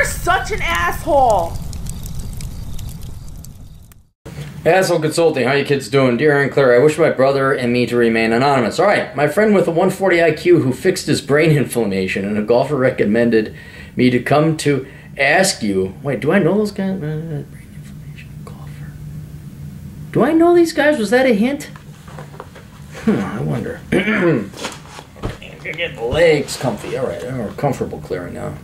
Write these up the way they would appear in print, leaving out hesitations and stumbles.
You're such an asshole. Asshole Consulting, how you kids doing? Dear Aaron Claire, I wish my brother and me to remain anonymous. Alright, my friend with a 140 IQ who fixed his brain inflammation and a golfer recommended me to come to ask you... Wait, do I know those guys? Brain inflammation, golfer. Do I know these guys? Was that a hint? I wonder. Get the legs comfy. Alright, I'm comfortable clearing now.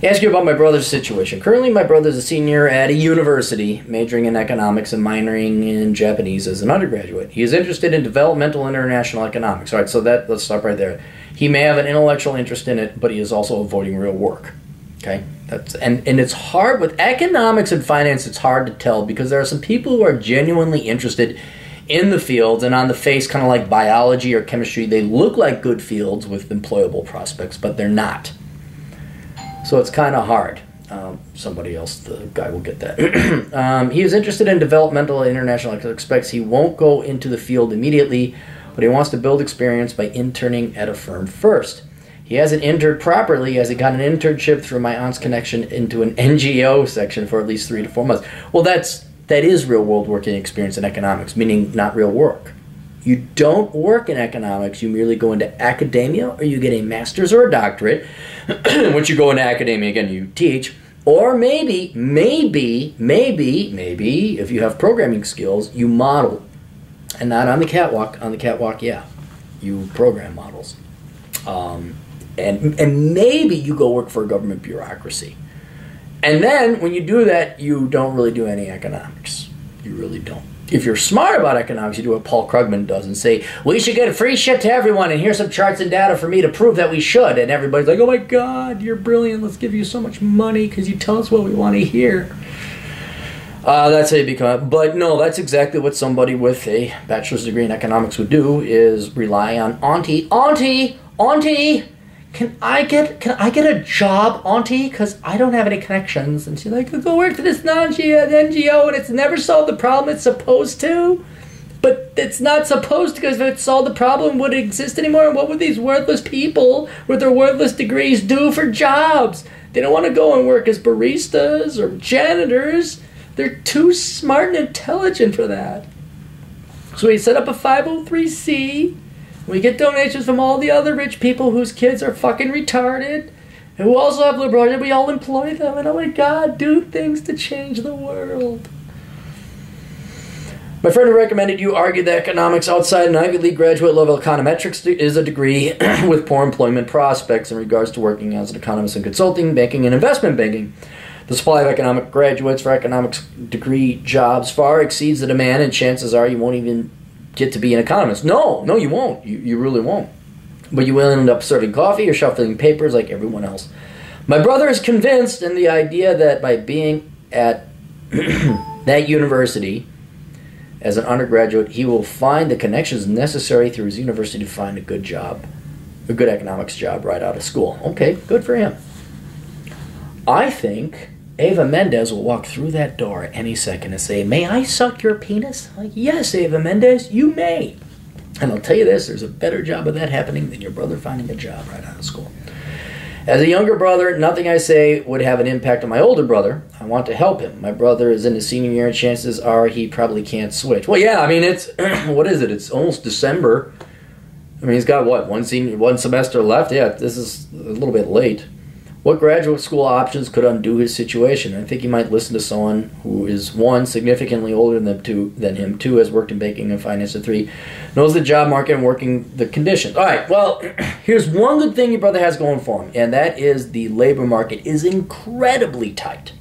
Ask you about my brother's situation. Currently, my brother is a senior at a university, majoring in economics and minoring in Japanese as an undergraduate. He is interested in developmental international economics. All right, so let's stop right there. He may have an intellectual interest in it, but he is also avoiding real work. Okay, and it's hard with economics and finance. It's hard to tell because there are some people who are genuinely interested in the fields, and on the face, kind of like biology or chemistry, they look like good fields with employable prospects, but they're not. So it's kind of hard. Somebody else, the guy will get that. He is interested in developmental international. Expects he won't go into the field immediately, but he wants to build experience by interning at a firm first. He hasn't interned properly as he got an internship through my aunt's connection into an NGO section for at least 3 to 4 months. Well, that is real world working experience in economics, meaning not real work. You don't work in economics, you merely go into academia, or you get a master's or a doctorate. Once you go into academia, again, you teach. Or maybe, if you have programming skills, you model. And not on the catwalk. On the catwalk, yeah. You program models. And maybe you go work for a government bureaucracy. And then, when you do that, you don't really do any economics. You really don't. If you're smart about economics, you do what Paul Krugman does and say, we should get a free shit to everyone, and here's some charts and data for me to prove that we should. And everybody's like, oh my God, you're brilliant. Let's give you so much money because you tell us what we want to hear. That's how you become. But no, that's exactly what somebody with a bachelor's degree in economics would do, is rely on Auntie, can I get a job, Auntie? Because I don't have any connections. And she's like, go work for this NGO, and it's never solved the problem it's supposed to. But it's not supposed to, because if it solved the problem, would it exist anymore? And what would these worthless people with their worthless degrees do for jobs? They don't want to go and work as baristas or janitors. They're too smart and intelligent for that. So we set up a 503c. We get donations from all the other rich people whose kids are fucking retarded, and who also have liberal arts. We all employ them, and oh my God, do things to change the world. My friend who recommended you argued that economics outside an Ivy League graduate level econometrics is a degree with poor employment prospects in regards to working as an economist in consulting, banking, and investment banking. The supply of economic graduates for economics degree jobs far exceeds the demand, and chances are you won't even get to be an economist. No, you won't. You really won't. But you will end up serving coffee or shuffling papers like everyone else. My brother is convinced in the idea that by being at that university as an undergraduate, he will find the connections necessary through his university to find a good job, a good economics job right out of school. Okay, good for him. I think Eva Mendes will walk through that door any second and say, may I suck your penis? Like, yes, Eva Mendes, you may. And I'll tell you this, there's a better job of that happening than your brother finding a job right out of school. As a younger brother, nothing I say would have an impact on my older brother. I want to help him. My brother is in his senior year, and chances are he probably can't switch. Well, yeah, I mean, it's, what is it? It's almost December. I mean, he's got, what, one semester left? Yeah, this is a little bit late. What graduate school options could undo his situation? I think he might listen to someone who is, 1, significantly older than him, 2, has worked in banking and finance, and 3, knows the job market and working the conditions. All right, well, here's one good thing your brother has going for him, and that is the labor market is incredibly tight.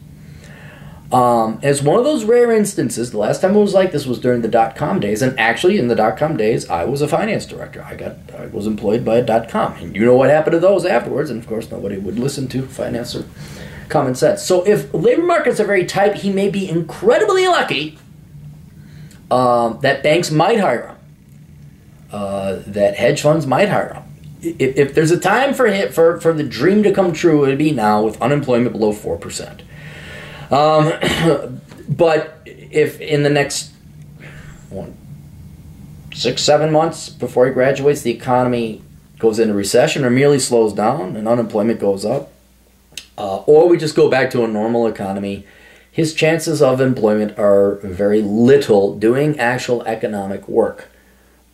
It's one of those rare instances. The last time it was like this was during the dot-com days, and actually in the dot-com days, I was a finance director. I was employed by a dot-com, and you know what happened to those afterwards, and of course nobody would listen to finance or common sense. So if labor markets are very tight, he may be incredibly lucky that banks might hire him, that hedge funds might hire him. If there's a time for the dream to come true, it would be now with unemployment below 4%. But if in the next 6-7 months before he graduates, the economy goes into recession or merely slows down and unemployment goes up, or we just go back to a normal economy, his chances of employment are very little doing actual economic work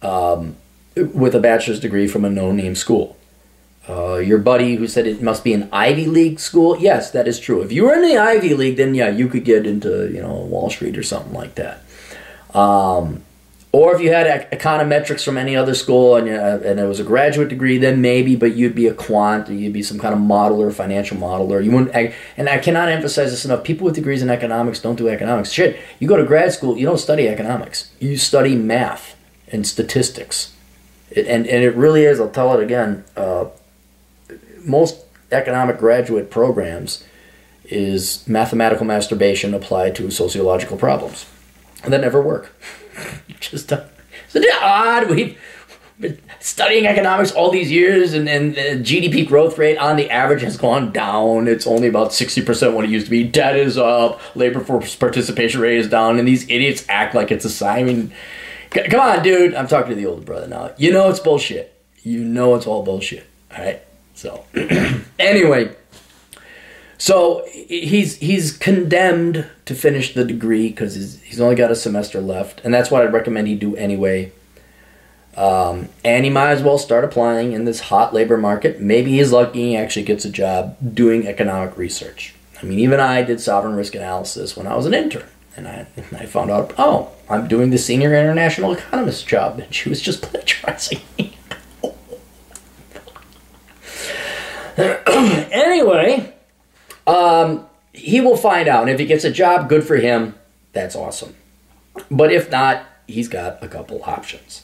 with a bachelor's degree from a no-name school. Your buddy who said it must be an Ivy League school, yes, that is true. If you were in the Ivy League, then yeah, you could get into, you know, Wall Street or something like that. Or if you had econometrics from any other school and it was a graduate degree, then maybe, but you'd be a quant, or you'd be some kind of modeler, financial modeler. You wouldn't, and I cannot emphasize this enough. People with degrees in economics don't do economics. Shit, you go to grad school, you don't study economics. You study math and statistics. And it really is, I'll tell it again, most economic graduate programs is mathematical masturbation applied to sociological problems. And that never work. Just isn't it odd? We've been studying economics all these years, and the GDP growth rate on the average has gone down. It's only about 60% what it used to be. Debt is up. Labor force participation rate is down, and these idiots act like it's a sign. I mean, come on, dude. I'm talking to the older brother now. You know it's bullshit. You know it's all bullshit. All right? So, anyway. So he's condemned to finish the degree because he's only got a semester left, and that's what I'd recommend he do anyway. And he might as well start applying in this hot labor market. Maybe he's lucky he actually gets a job doing economic research. I mean, even I did sovereign risk analysis when I was an intern, and I found out, oh, I'm doing the senior international economist job, and she was just plagiarizing me. Anyway. He will find out, and if he gets a job, good for him. That's awesome. But if not, he's got a couple options.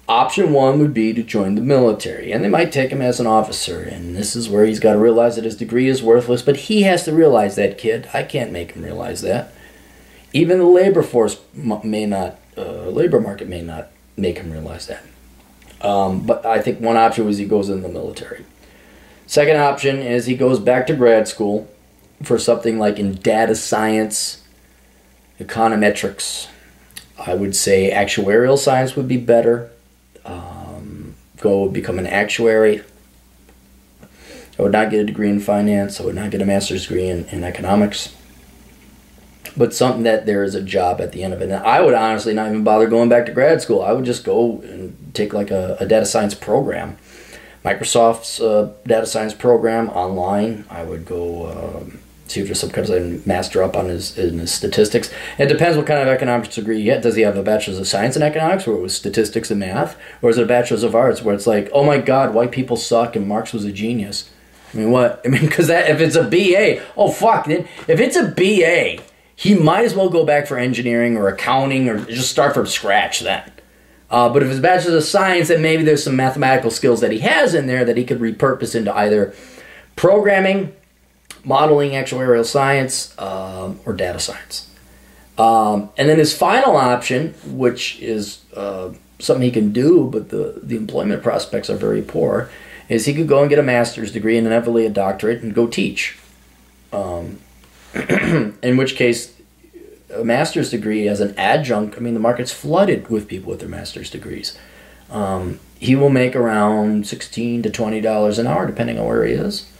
Option one would be to join the military, and they might take him as an officer, and this is where he's got to realize that his degree is worthless, but he has to realize that, kid. I can't make him realize that. Even the labor force may not, labor market may not make him realize that. But I think one option was he goes in the military. Second option is he goes back to grad school for something like in data science, econometrics. I would say actuarial science would be better. Go become an actuary. I would not get a degree in finance. I would not get a master's degree in economics. But something that there is a job at the end of it. And I would honestly not even bother going back to grad school. I would just go and take like a data science program. Microsoft's data science program online. I would go see if there's some kind of master up on his statistics. It depends what kind of economics degree you get. Does he have a bachelor's of science in economics where it was statistics and math? Or is it a bachelor's of arts where it's like, oh my God, white people suck and Marx was a genius? I mean, what? I mean, because if it's a BA, oh fuck, then if it's a BA, he might as well go back for engineering or accounting or just start from scratch then. But if it's Bachelor's of Science, then maybe there's some mathematical skills that he has in there that he could repurpose into either programming, modeling, actuarial science, or data science. And then his final option, which is something he can do, but the employment prospects are very poor, is he could go and get a master's degree and inevitably a doctorate and go teach. In which case, a master's degree as an adjunct, I mean, the market's flooded with people with their master's degrees. He will make around $16 to $20 an hour, depending on where he is.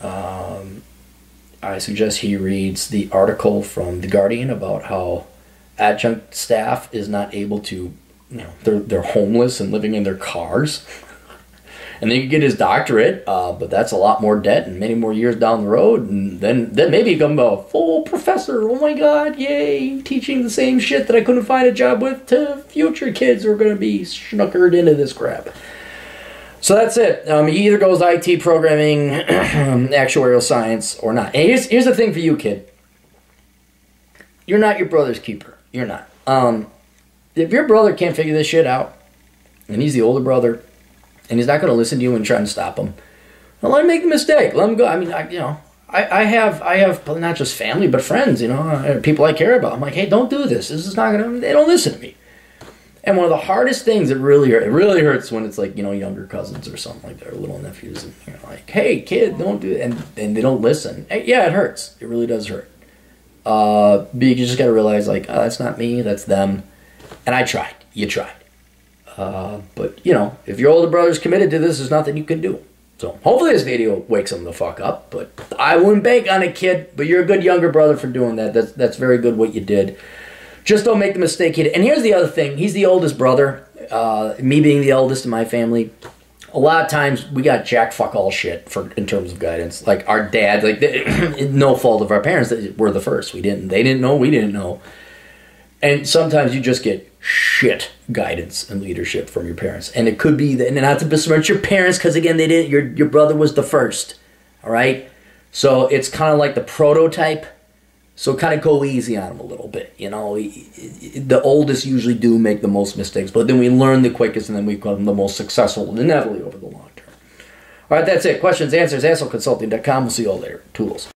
I suggest he reads the article from The Guardian about how adjunct staff is not able to, you know, they're homeless and living in their cars. And then he could get his doctorate, but that's a lot more debt and many more years down the road. And then maybe become a full professor. Oh my God, yay, teaching the same shit that I couldn't find a job with to future kids who are going to be snookered into this crap. So that's it. He either goes IT programming, actuarial science, or not. And here's the thing for you, kid. You're not your brother's keeper. You're not. If your brother can't figure this shit out, and he's the older brother, and he's not going to listen to you and try and stop him, well, let him make the mistake. Let him go. I mean, I have not just family, but friends, people I care about. I'm like, hey, don't do this. This is not going to, they don't listen to me. And one of the hardest things that really hurts when it's like, younger cousins or something like that, or little nephews, and you're like, hey, kid, don't do it. And they don't listen. Yeah, it hurts. It really does hurt. But you just got to realize, like, oh, that's not me, that's them. And I tried. You tried. But, if your older brother's committed to this, there's nothing you can do. So hopefully this video wakes them the fuck up. But I wouldn't bank on it, kid. But you're a good younger brother for doing that. That's very good what you did. Just don't make the mistake, kid. And here's the other thing. He's the oldest brother. Me being the eldest in my family, a lot of times we got jack fuck all shit in terms of guidance. Like our dad, no fault of our parents, we're the first. They didn't know, we didn't know. And sometimes you just get shit guidance and leadership from your parents. And it could be, and not to besmirch your parents, because again, they didn't. Your brother was the first. All right? So it's kind of like the prototype. So kind of go easy on him a little bit. You know, the oldest usually do make the most mistakes, but then we learn the quickest, and then we become the most successful, inevitably over the long term. All right, that's it. Questions, answers, assholeconsulting.com. We'll see you all later. Toodles.